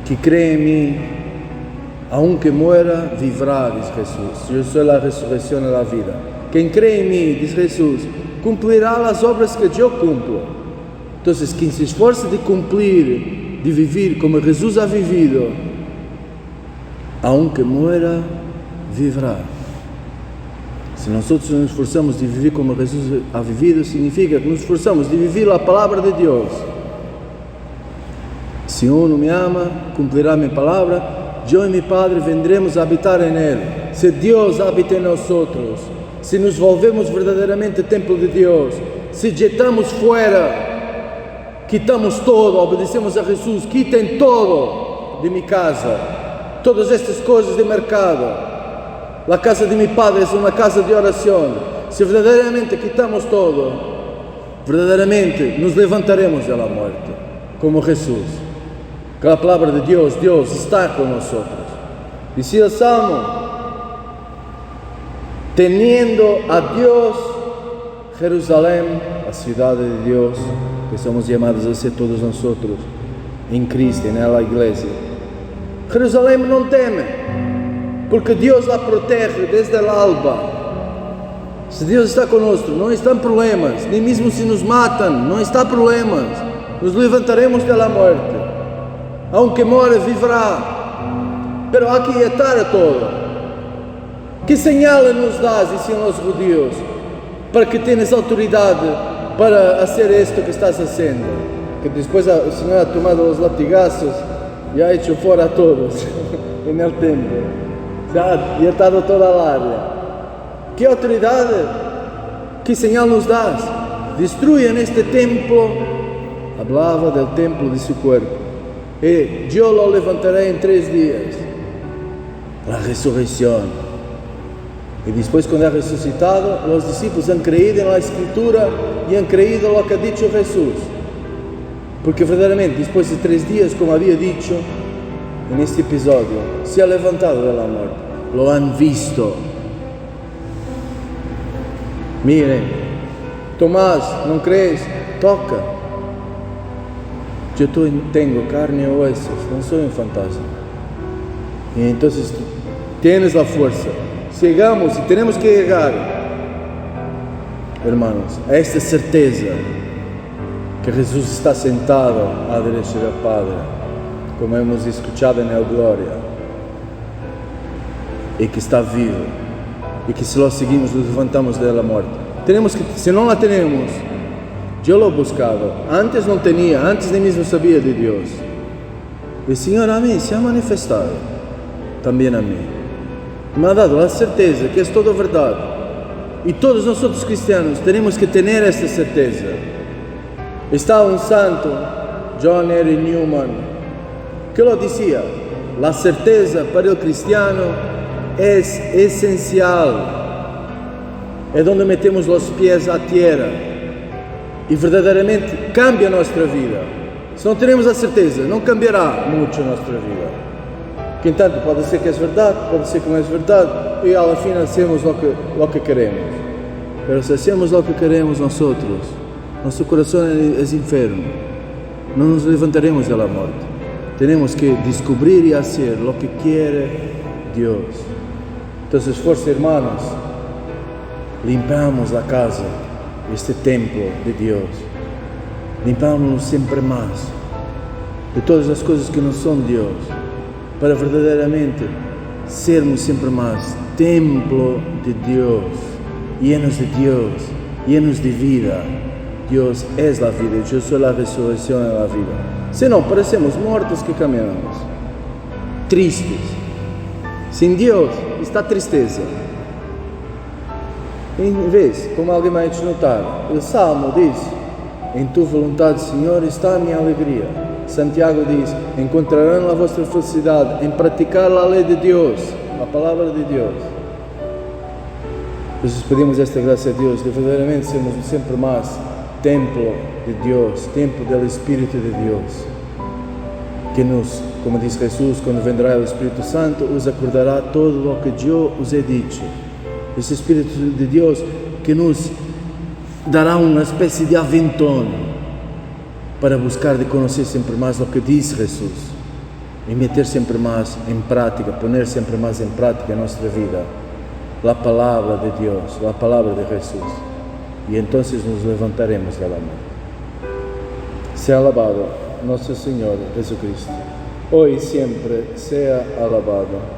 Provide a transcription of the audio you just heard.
que cree en mí, aunque muera, vivirá, dice Jesús. Yo soy la resurrección y la vida. Quien cree en mí, dice Jesús, cumplirá las obras que yo cumplo. Entonces, quien se esfuerce de cumplir, de vivir como Jesús ha vivido, aunque muera, vivirá. Si nosotros nos esforzamos de vivir como Jesús ha vivido, significa que nos esforzamos de vivir la palabra de Dios. Si uno me ama, cumplirá mi palabra, yo y mi Padre vendremos a habitar en él. Si Dios habita en nosotros, si nos volvemos verdaderamente templo de Dios, si jetamos fuera, quitamos todo, obedecemos a Jesús, quiten todo de mi casa, todas estas cosas de mercado. La casa de mi Padre es una casa de oración. Si verdaderamente quitamos todo, verdaderamente nos levantaremos de la muerte, como Jesús. Que la palabra de Dios, Dios está con nosotros. Decía el Salmo, teniendo a Dios, Jerusalén, la ciudad de Dios, que somos llamados a ser todos nosotros, en Cristo, en la iglesia. Jerusalén no teme, porque Dios la protege desde el alba. Si Dios está con nosotros, no están problemas, ni mismo si nos matan, no está problemas. Nos levantaremos de la muerte. Aunque muera, vivirá. Pero hay que atar a todo. ¿Qué señal nos das, decían los judíos, para que tienes autoridad para hacer esto que estás haciendo? Que después el Señor ha tomado los latigazos y ha hecho fuera a todos en el templo. Y ha atado toda la área. ¿Qué autoridad? ¿Qué señal nos das? Destruyan este templo. Hablaba del templo de su cuerpo. Y yo lo levantaré en 3 días. La resurrección. Y después, cuando ha resucitado, los discípulos han creído en la Escritura y han creído lo que ha dicho Jesús. Porque verdaderamente, después de 3 días, como había dicho en este episodio, se ha levantado de la muerte. Lo han visto. Miren, Tomás, ¿no crees? Toca. Yo tengo carne y huesos, no soy un fantasma. Y entonces tienes la fuerza. Llegamos y tenemos que llegar, hermanos, a esta certeza que Jesús está sentado a la derecha del Padre, como hemos escuchado en el Gloria, y que está vivo, y que si lo seguimos nos levantamos de la muerte. Tenemos que, si no la tenemos, yo lo he buscado, antes no tenía, antes ni mismo sabía de Dios. El Señor a mí se ha manifestado, también a mí. Me ha dado la certeza que es todo verdad. Y todos nosotros cristianos tenemos que tener esta certeza. Está un santo, John Henry Newman, que lo decía, la certeza para el cristiano es esencial. Es donde metemos los pies a tierra y verdaderamente cambia nuestra vida. Si no tenemos a certeza, não cambiará mucho nuestra vida. Que entanto pode ser que é verdade, pode ser que não é verdade, e ao final hacemos lo que queremos. Pero se hacemos lo que queremos nosotros, nosso coração é enfermo, não nos levantaremos de la muerte. Tenemos que descubrir y hacer lo que quiere Dios. Entonces, fuerza, hermanos, limpiamos la casa, este templo de Dios. Limpamos sempre más de todas as coisas que não são Deus, para verdadeiramente sermos sempre mais templo de Deus, llenos de Deus, llenos de vida. Deus é a vida, eu sou a ressurreição e a vida. Se não, parecemos mortos que caminhamos, tristes. Sem Deus está a tristeza. Em vez, como alguém me ha hecho notar, o Salmo diz: em tua vontade, Senhor, está a minha alegria. Santiago diz: encontrarão a vossa felicidade em praticar a lei de Deus, a palavra de Deus. Nós pedimos esta graça a Deus de verdadeiramente sermos sempre mais templo de Deus, templo do Espírito de Deus, que nos, como diz Jesus, quando vendrá o Espírito Santo, os acordará todo o que eu os he dicho. Esse Espírito de Deus que nos dará uma espécie de aventón para buscar de conhecer sempre mais o que diz Jesus. y meter siempre más en práctica, poner siempre más en práctica en nuestra vida la palabra de Dios, la palabra de Jesús. Y entonces nos levantaremos del amor. Sea alabado nuestro Señor Jesucristo. Hoy y siempre sea alabado.